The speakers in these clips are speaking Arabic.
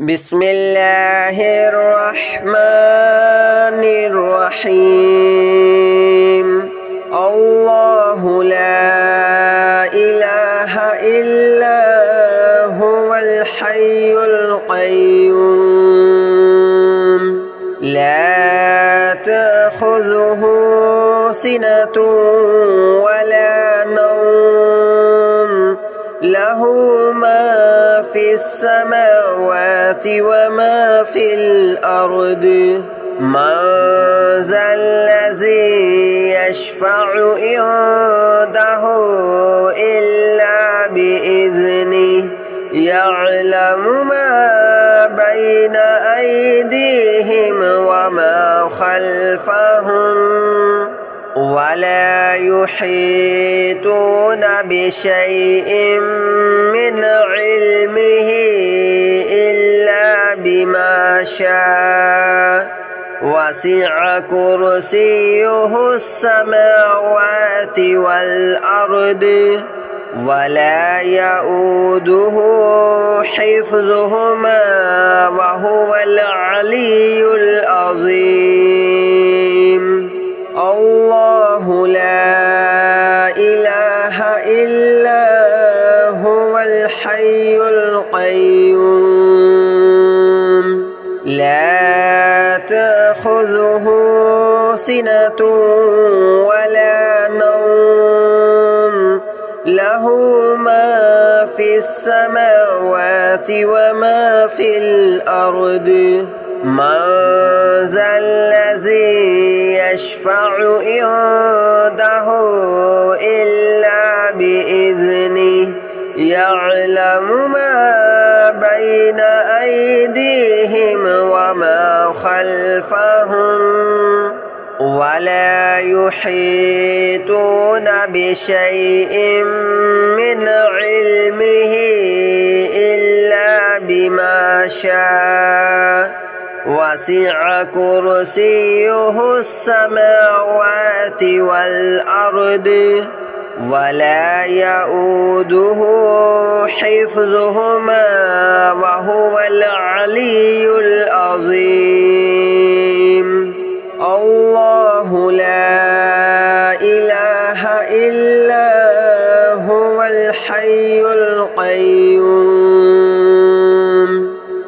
بسم الله الرحمن الرحيم الله لا إله إلا هو الحي القيوم لا تأخذه سنة ولا نوم له ما في السماوات وما في الأرض من ذا الذي يشفع عنده إلا بإذنه يعلم ما بين أيديهم وما خلفهم ولا يحيطون بشيء من علمه إلا بما شاء وسع كرسيه السماوات والأرض ولا يؤوده حفظهما وهو العلي العظيم الله لا إله إلا هو الحي القيوم لا تأخذه سنة ولا نوم له ما في السماوات وما في الأرض من ذا الذي يشفع عنده إلا بإذنه يعلم ما بين أيديهم وما خلفهم ولا يحيطون بشيء من علمه إلا بما شاء وسع كرسيه السماوات والأرض ولا يؤوده حفظهما وهو العلي العظيم الله لا إله إلا هو الحي القيوم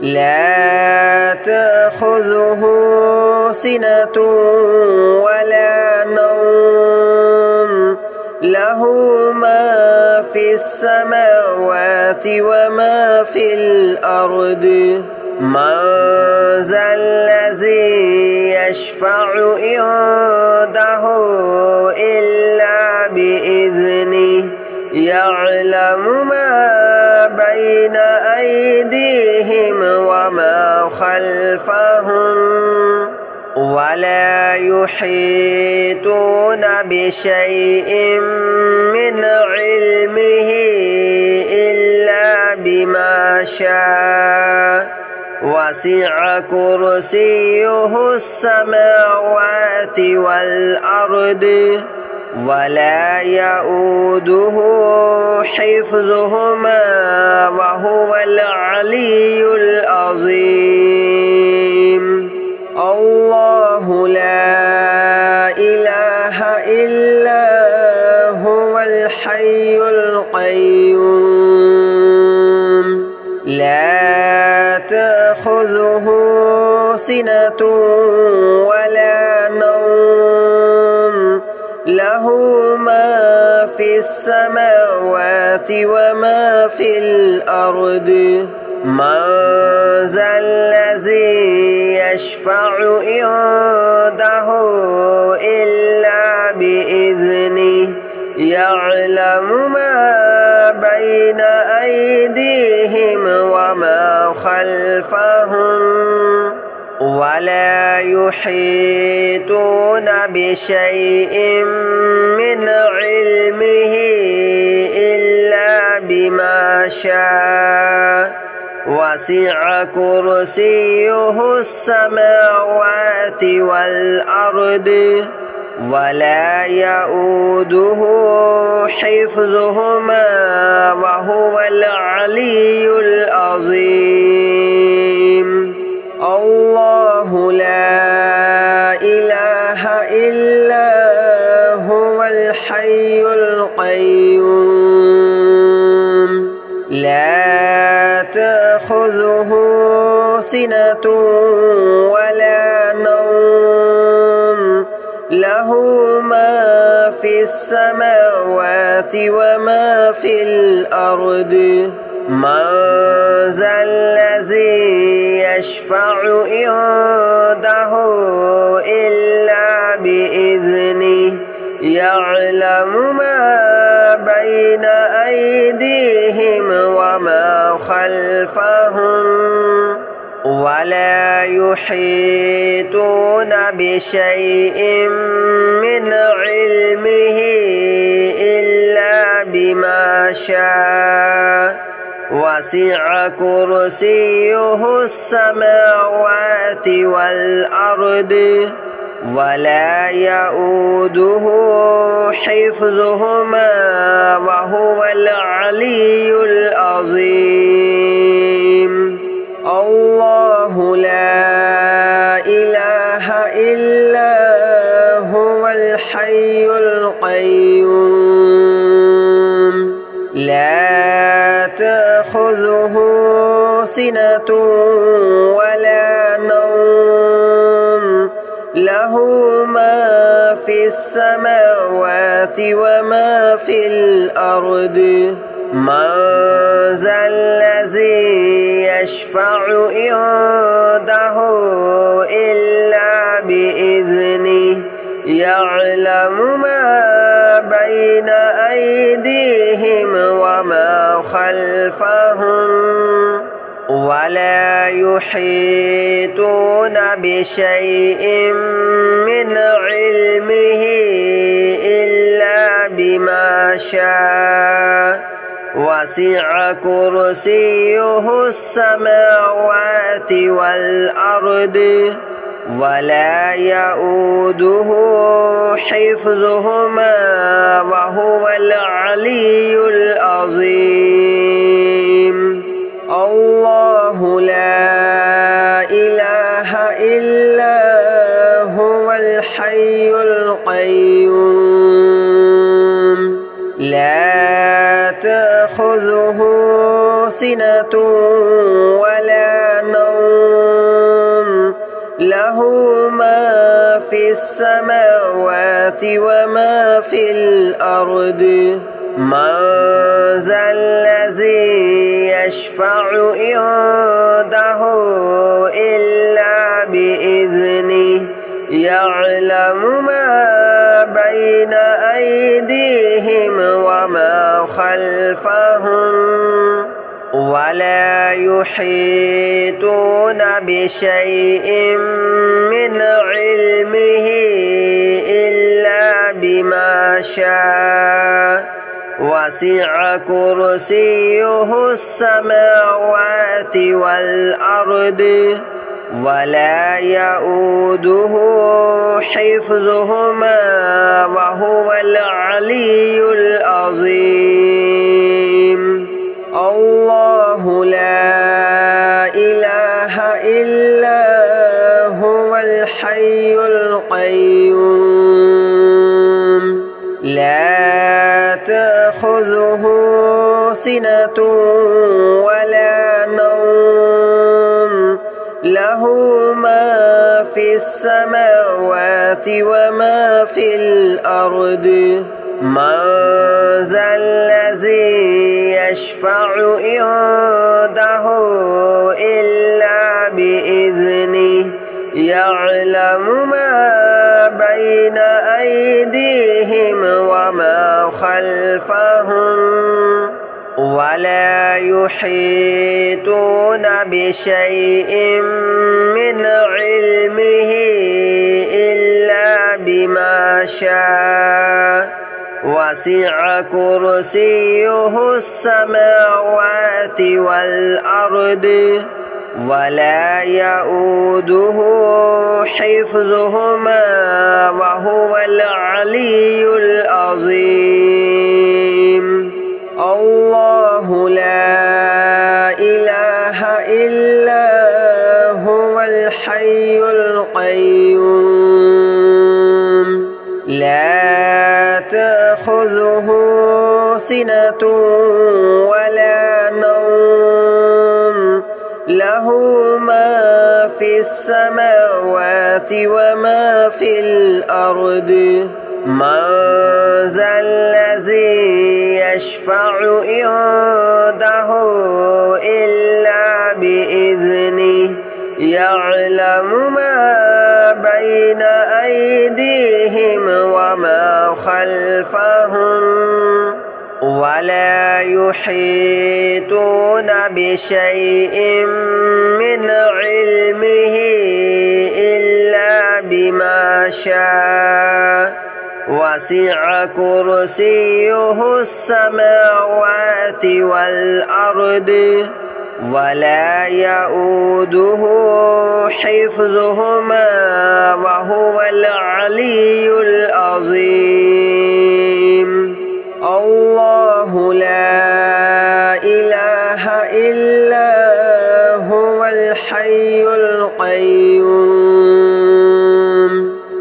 لا تأخذه سنة ولا نوم له ما في السماوات وما في الأرض من ذا الذي يشفع عنده إلا بإذنه يعلم ما بين أيديهم وما خلفهم ولا يحيطون بشيء من علمه إلا بما شاء وسع كرسيه السماوات والأرض ولا يؤوده حفظهما وهو العلي العظيم الله لا إله إلا هو الحي القيوم لا تأخذه سنة ولا نوم له ما في السماوات وما في الأرض من ذا الذي يشفع عنده إلا بإذنه يعلم ما بين أيديهم وما خلفهم ولا يحيطون بشيء من علمه إلا بما شاء وسع كرسيه السماوات والأرض ولا يؤوده حفظهما وهو العلي العظيم. تأخذه سنة ولا نوم له ما في السماوات وما في الأرض من ذا الذي يشفع عنده إلا بإذنه يعلم ما بين أيديهم وما خلفهم ولا يحيطون بشيء من علمه إلا بما شاء وسع كرسيه السماوات والأرض ولا يؤوده حفظهما وهو العلي العظيم الله لا إله إلا هو الحي القيوم لا تأخذه سنة ولا نوم له ما في السماوات وما في الأرض من ذا الذي يشفع عنده إلا بإذنه يعلم ما بين أيديهم وما خلفهم ولا يحيطون بشيء من علمه إلا بما شاء وسع كرسيه السماوات والأرض ولا يؤوده حفظهما وهو العلي العظيم الله لا إله إلا هو الحي القيوم لا تأخذه سنة ولا نوم له ما في السماوات وما في الأرض من ذا الذي يشفع عنده إلا بإذنه يعلم ما بين أيديهم وما خلفهم ولا يحيطون بشيء من علمه إلا بما شاء وسع كرسيه السماوات والأرض ولا يؤوده حفظهما وهو العلي العظيم الله لا إله إلا هو الحي القيوم لا تأخذه سنة ولا نوم له ما في السماوات وما في الأرض من ذا الذي يشفع عنده إلا بإذنه يعلم ما بين أيديهم وما خلفهم ولا يحيطون بشيء من علمه إلا بما شاء وسع كرسيه السماوات والأرض ولا يؤوده حفظهما وهو العلي العظيم الله لا إله إلا هو الحي القيوم لا تأخذه سنة ولا نوم له له ما في السماوات وما في الأرض من ذا الذي يشفع عنده إلا بإذنه يعلم ما بين أيديهم وما خلفهم ولا يحيطون بشيء من علمه إلا بما شاء وسع كرسيه السماوات والأرض ولا يؤوده حفظهما وهو العلي العظيم الله لا إله إلا هو الحي القيوم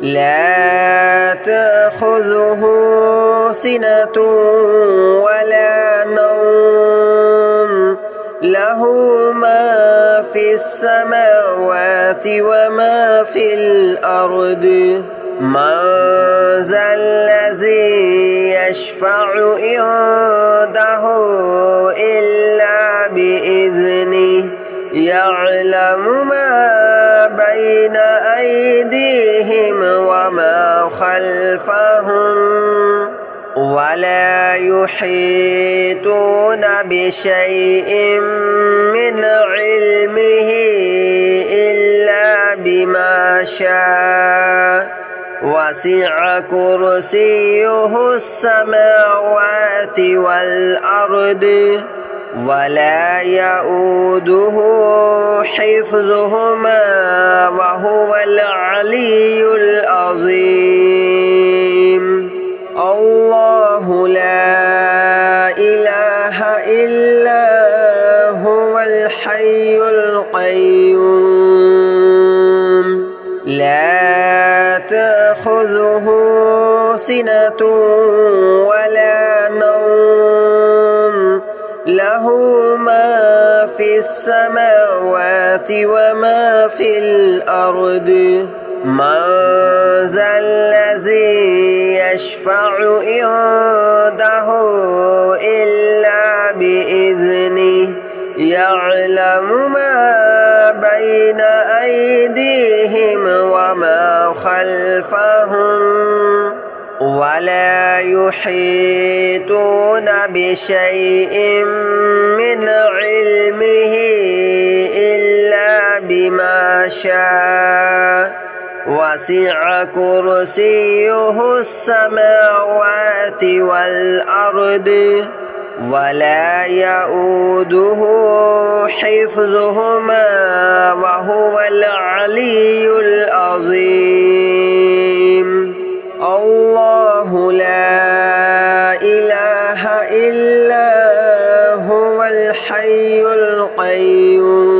لا تأخذه سنة ولا نوم له ما في السماوات وما في الأرض من ذا الذي يشفع عنده إلا بإذنه يعلم ما بين أيديهم وما خلفهم ولا يحيطون بشيء من علمه إلا بما شاء وسع كرسيه السماوات والأرض ولا يؤوده حفظهما وهو العلي العظيم الله لا إله إلا هو الحي القيوم لا تأخذه سنة ولا نوم له ما في السماوات وما في الأرض من ذا الذي يشفع عنده إلا بإذنه يعلم ما بين أيديهم وما خلفهم ولا يحيطون بشيء من علمه إلا بما شاء وسع كرسيه السماوات والأرض ولا يؤوده حفظهما وهو العلي العظيم الله لا إله إلا هو الحي القيوم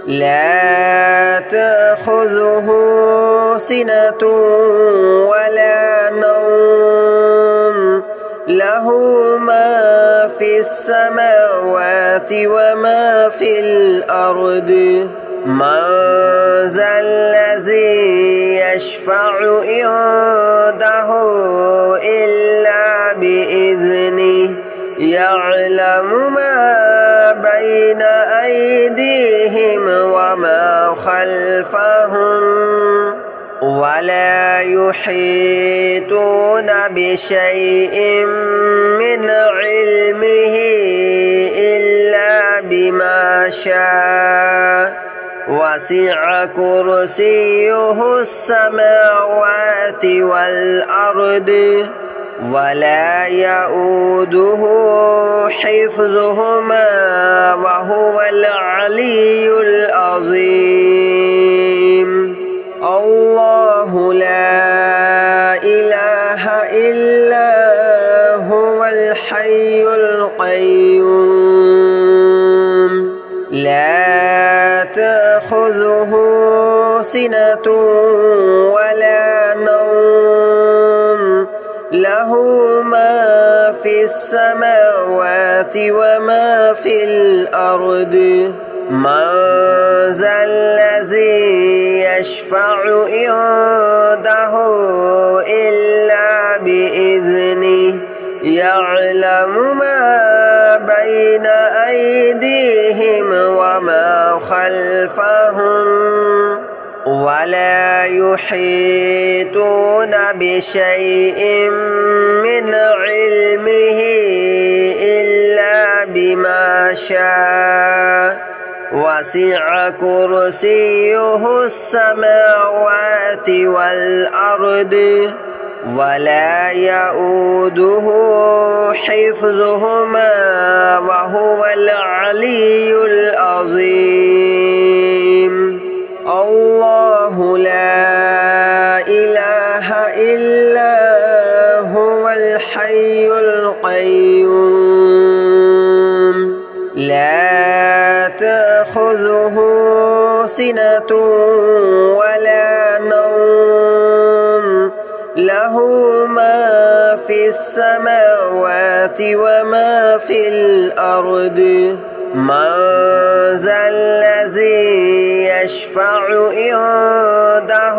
لا تأخذه سنة ولا نوم له ما في السماوات وما في الأرض من ذا الذي يشفع عنده إلا بإذنه يعلم ما بين أيديهم وما خلفهم ولا يحيطون بشيء من علمه إلا بما شاء وسع كرسيه السماوات والأرض ولا يؤوده حفظهما وهو العلي العظيم الله لا إله إلا هو الحي القيوم لا تأخذه سنة ولا نوم له ما في السماوات وما في الأرض من ذا الذي يشفع عنده إلا بإذنه يعلم ما بين أيديهم وما خلفهم ولا يحيطون بشيء من علمه إلا بما شاء وسع كرسيه السماوات والأرض ولا يؤوده حفظهما وهو العلي العظيم الله لا إله إلا هو الحي القيوم لا تأخذه سنة ولا نوم له ما في السماوات وما في الأرض من ذا الذي يشفع عنده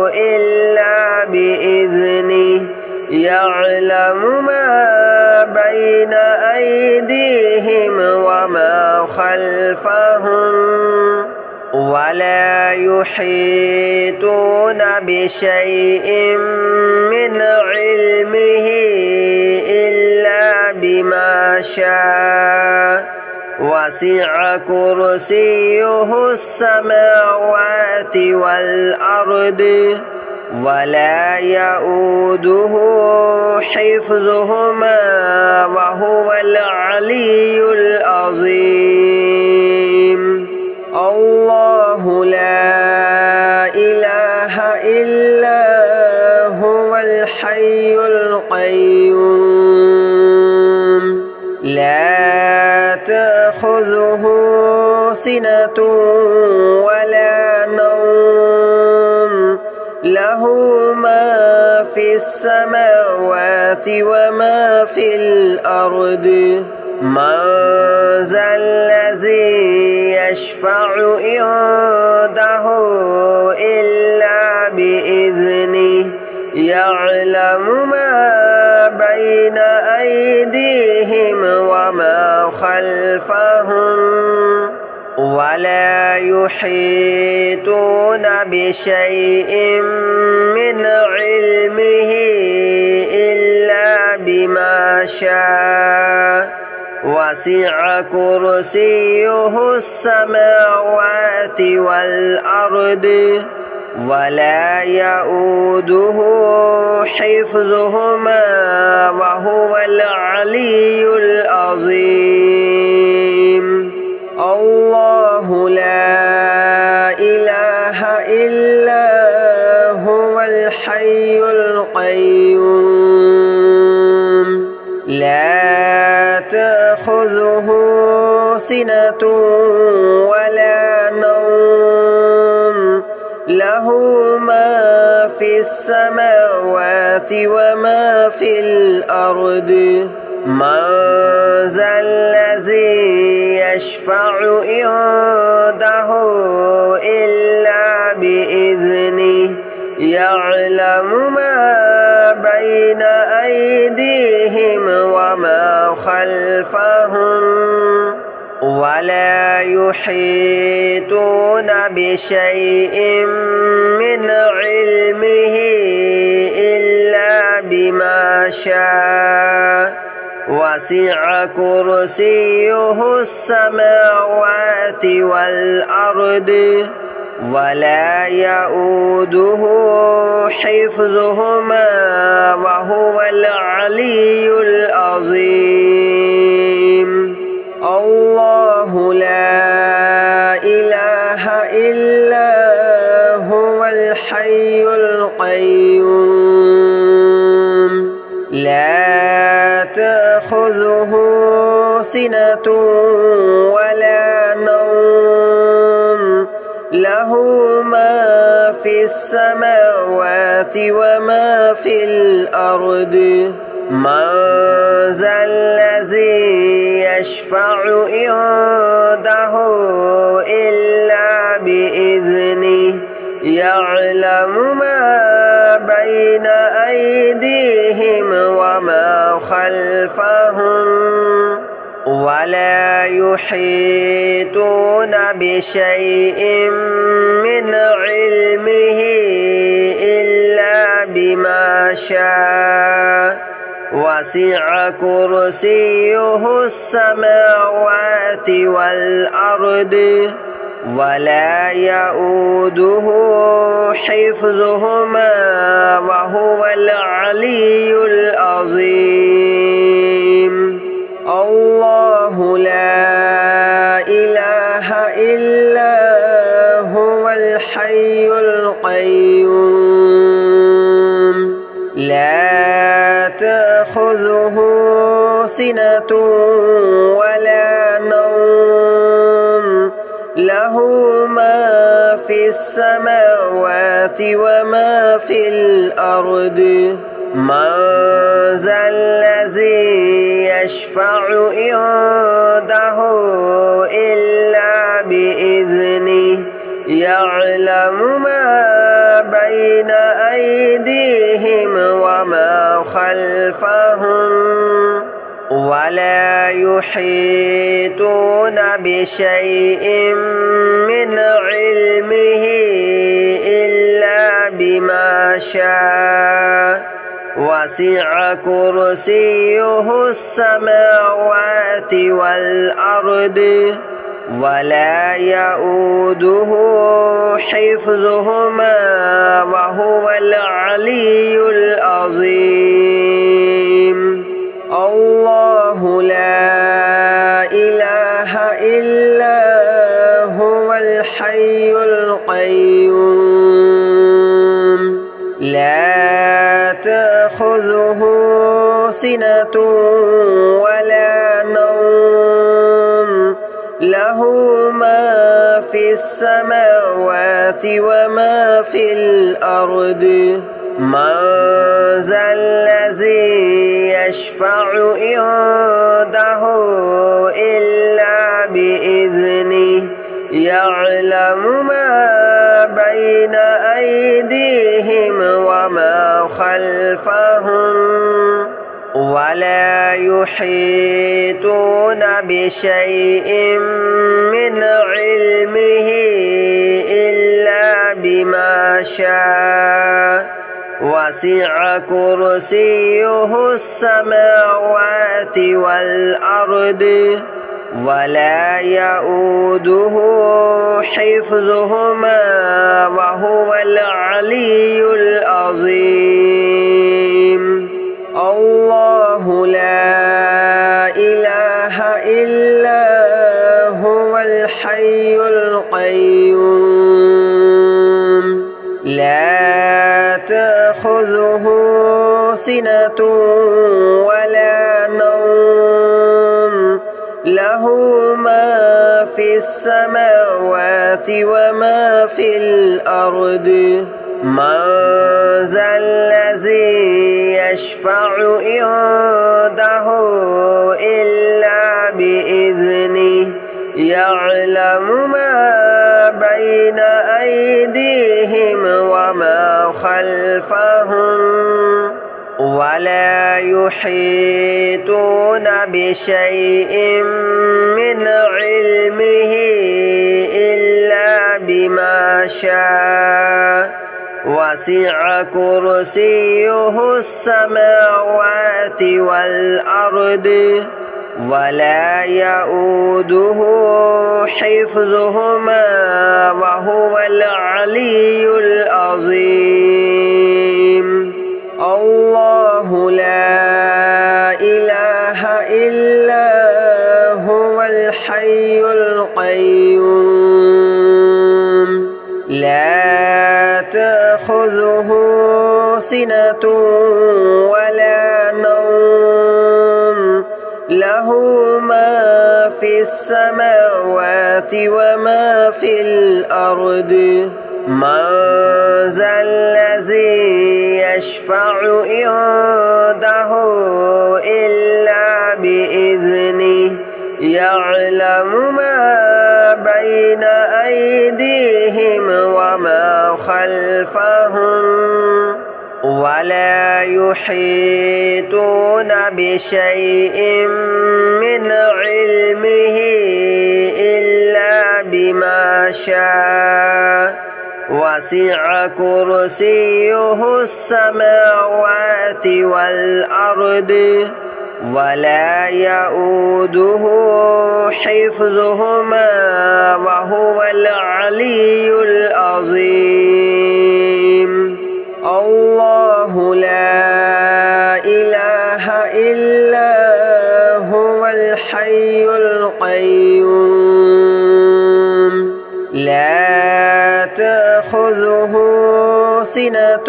إلا بإذنه يعلم ما بين أيديهم وما خلفهم ولا يحيطون بشيء من علمه إلا بما شاء وسع كرسيه السماوات والأرض ولا يؤوده حفظهما وهو العلي العظيم الله لا إله إلا هو الحي القيوم لا تأخذه سنة ولا نوم له ما في السماوات وما في الأرض من ذا الذي يشفع عنده إلا بإذنه يعلم ما بين أيديهم وما خلفهم ولا يحيطون بشيء من علمه إلا بما شاء وسع كرسيه السماوات والأرض ولا يؤوده حفظهما وهو العلي العظيم الله لا إله إلا هو الحي القيوم لا تأخذه سنة ولا نوم له ما في السماوات وما في الأرض من ذا الذي يشفع عنده إلا بإذنه يعلم ما بين أيديهم وما خلفهم ولا يحيطون بشيء من علمه إلا بما شاء وسع كرسيه السماوات والأرض ولا يؤوده حفظهما وهو العلي العظيم الله لا إله إلا هو الحي القيوم لا تأخذه سنة ولا نوم له ما في السماوات وما في الأرض من ذا الذي يشفع عنده إلا بإذنه يعلم ما بين أيديهم وما خلفهم ولا يحيطون بشيء من علمه إلا بما شاء وسع كرسيه السماوات والأرض ولا يؤوده حفظهما وهو العلي العظيم الله لا إله إلا هو الحي القيوم لا تأخذه سنة ولا نوم له ما في السماوات وما في الأرض من ذا الذي يشفع عنده إلا بإذنه يعلم ما بين أيديهم وما خلفهم ولا يحيطون بشيء من علمه إلا بما شاء وسع كرسيه السماوات والأرض ولا يؤوده حفظهما وهو العلي العظيم الله لا إله إلا هو الحي القيوم لا تأخذه سنة ولا نوم له ما في السماوات وما في الأرض من ذا الذي يشفع عنده إلا بإذنه يعلم ما بين أيديهم وما خلفهم ولا يحيطون بشيء من علمه إلا بما شاء وسع كرسيه السماوات والأرض ولا يؤوده حفظهما وهو العلي العظيم الله لا إله إلا هو الحي القيوم لا تأخذه سنة ولا نوم له ما في السماوات وما في الأرض من ذا الذي يشفع عنده إلا بإذنه يعلم ما بين أيديهم وما خلفهم ولا يحيطون بشيء من علمه إلا بما شاء وسع كرسيه السماوات والأرض ولا يؤوده حفظهما وهو العلي العظيم الله لا إله إلا هو الحي القيوم لا تأخذه سنة ولا نوم له ما في السماوات وما في الأرض من ذا الذي يشفع عنده إلا بإذنه يعلم ما بين أيديهم وما خلفهم ولا يحيطون بشيء من علمه إلا بما شاء وسع كرسيه السماوات والأرض ولا يؤوده حفظهما وهو العلي العظيم الله لا إله إلا هو الحي القيوم لا تأخذه سنة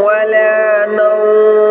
ولا نوم